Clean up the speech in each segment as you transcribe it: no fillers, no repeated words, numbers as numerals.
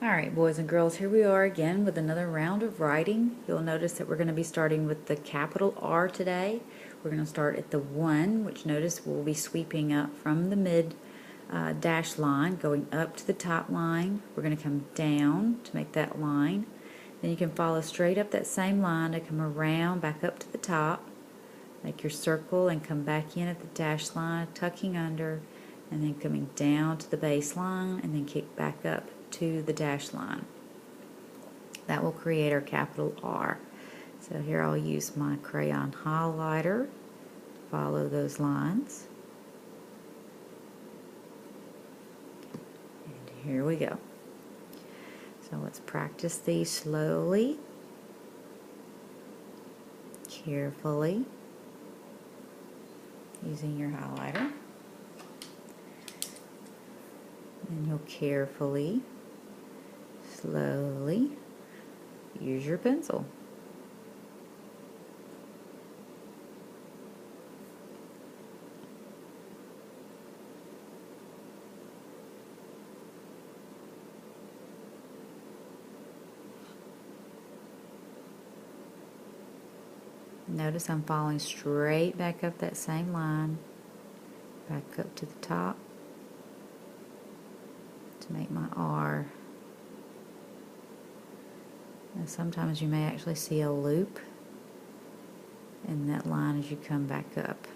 Alright, boys and girls, here we are again with another round of writing. You'll notice that we're going to be starting with the capital R today. We're going to start at the 1, which notice we'll be sweeping up from the mid dash line, going up to the top line. We're going to come down to make that line. Then you can follow straight up that same line to come around, back up to the top. Make your circle and come back in at the dash line, tucking under, and then coming down to the base line, and then kick back up to the dash line. That will create our capital R. So here I'll use my crayon highlighter to follow those lines. And here we go. So let's practice these slowly, carefully, using your highlighter. And you'll carefully, slowly use your pencil. Notice I'm following straight back up that same line, back up to the top to make my R. Now sometimes you may actually see a loop in that line as you come back up.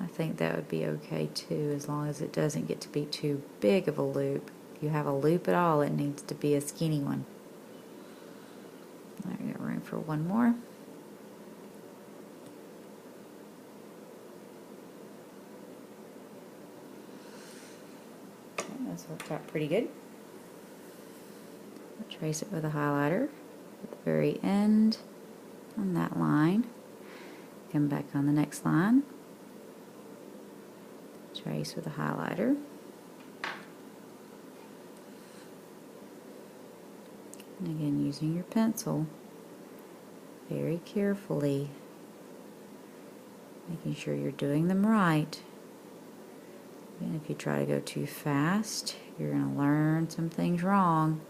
I think that would be okay too, as long as it doesn't get to be too big of a loop. If you have a loop at all, it needs to be a skinny one. I got room for one more. That's worked out pretty good. I'll trace it with a highlighter at the very end on that line. Come back on the next line. Trace with a highlighter. And again, using your pencil very carefully, making sure you're doing them right. And if you try to go too fast, you're going to learn some things wrong.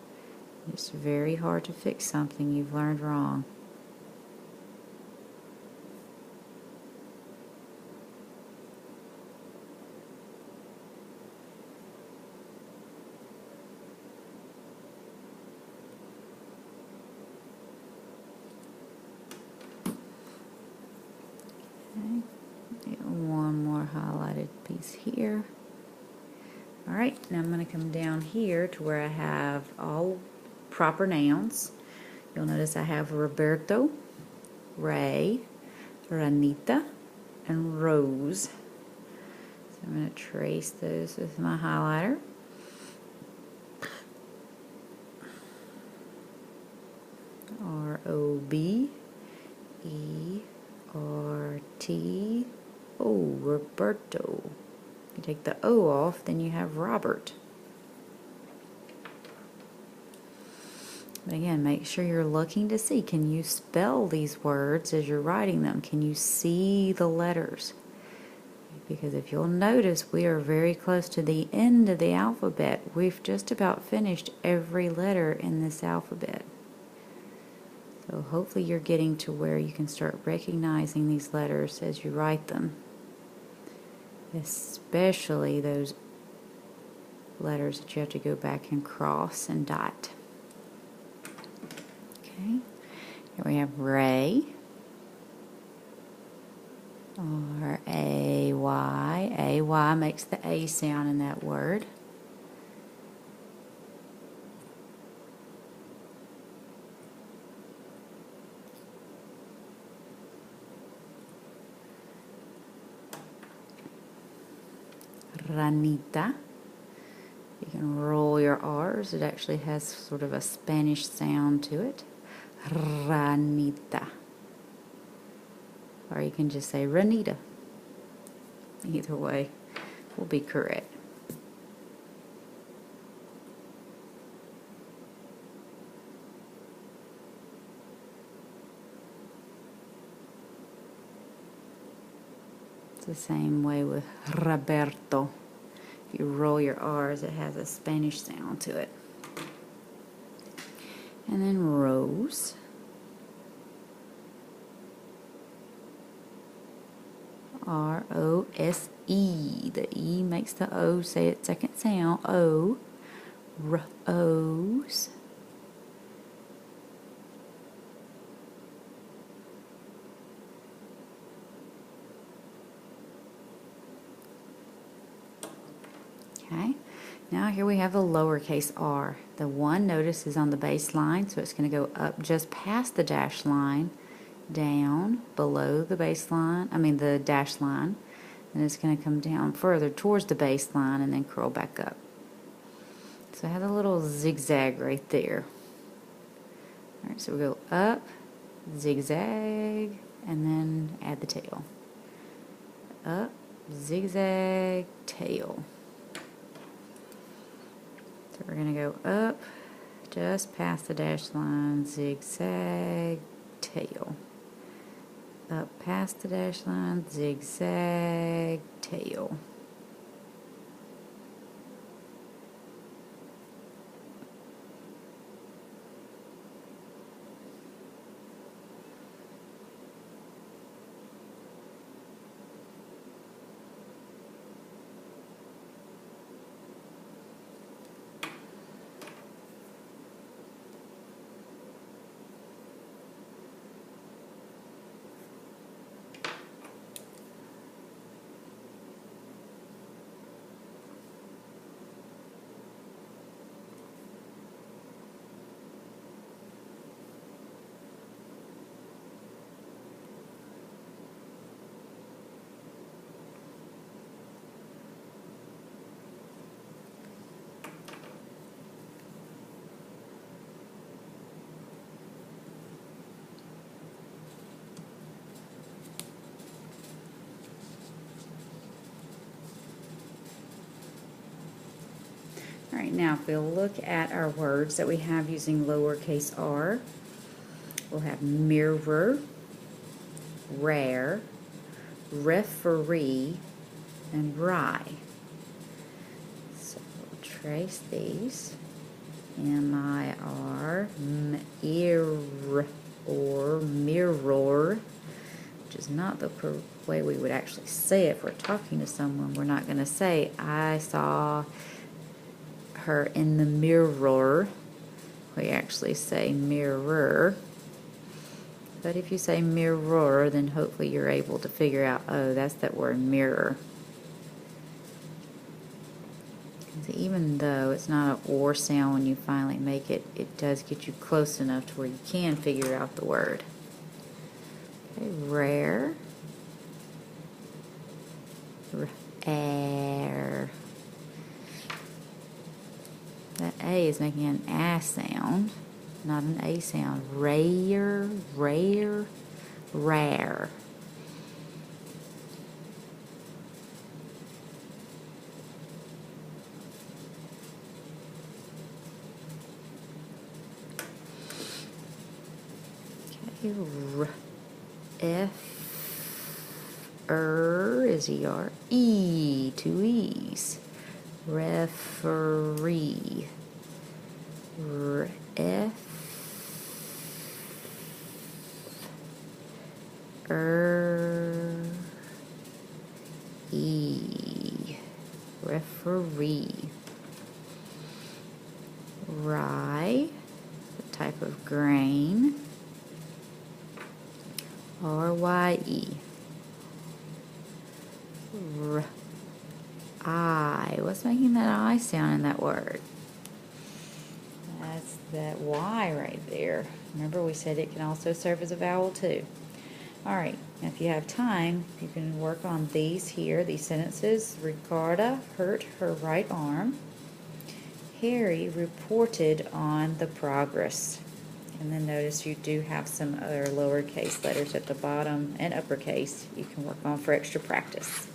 It's very hard to fix something you've learned wrong. Okay, get one more highlighted piece here. Alright, now I'm going to come down here to where I have all proper nouns. You'll notice I have Roberto, Ray, Ranita, and Rose. So I'm going to trace those with my highlighter. R-O-B-E-R-T. Oh, Roberto. You take the O off, then you have Robert. But again, make sure you're looking to see, can you spell these words as you're writing them? Can you see the letters? Because if you'll notice, we are very close to the end of the alphabet. We've just about finished every letter in this alphabet. So hopefully you're getting to where you can start recognizing these letters as you write them. Especially those letters that you have to go back and cross and dot. Okay, here we have Ray, R-A-Y, A-Y makes the A sound in that word. Ranita. You can roll your R's. It actually has sort of a Spanish sound to it. Ranita. Or you can just say Ranita. Either way will be correct. It's the same way with Roberto. If you roll your R's, it has a Spanish sound to it. And then Rose. R-O-S-E. The E makes the O say its second sound. O. Rose. Okay. Now here we have the lowercase r. The one, notice, is on the baseline, so it's going to go up just past the dash line, down below the baseline, the dash line, and it's going to come down further towards the baseline and then curl back up. So I have a little zigzag right there. Alright, so we go up, zigzag, and then add the tail. Up, zigzag, tail. So we're going to go up, just past the dash line, zigzag, tail. Up past the dash line, zigzag, tail. Alright, now if we'll look at our words that we have using lowercase r, we'll have mirror, rare, referee, and rye. So we'll trace these. M-I-R, mirror, or mirror, which is not the way we would actually say it if we're talking to someone. We're not going to say, I saw her in the mirror. We actually say mirror. But if you say mirror, then hopefully you're able to figure out, oh, that's that word mirror. Even though it's not an or sound when you finally make it, it does get you close enough to where you can figure out the word. Okay, rare. Air. That A is making an A sound, not an A sound. Rare, rare, rare. Okay, is E-R. E, two E's. Referee. Referee. Rye, the type of grain. R-Y-E. I. What's making that I sound in that word? That's that Y right there. Remember, we said it can also serve as a vowel too. Alright, now if you have time, you can work on these here, these sentences. Ricarda hurt her right arm. Harry reported on the progress. And then notice you do have some other lowercase letters at the bottom and uppercase you can work on for extra practice.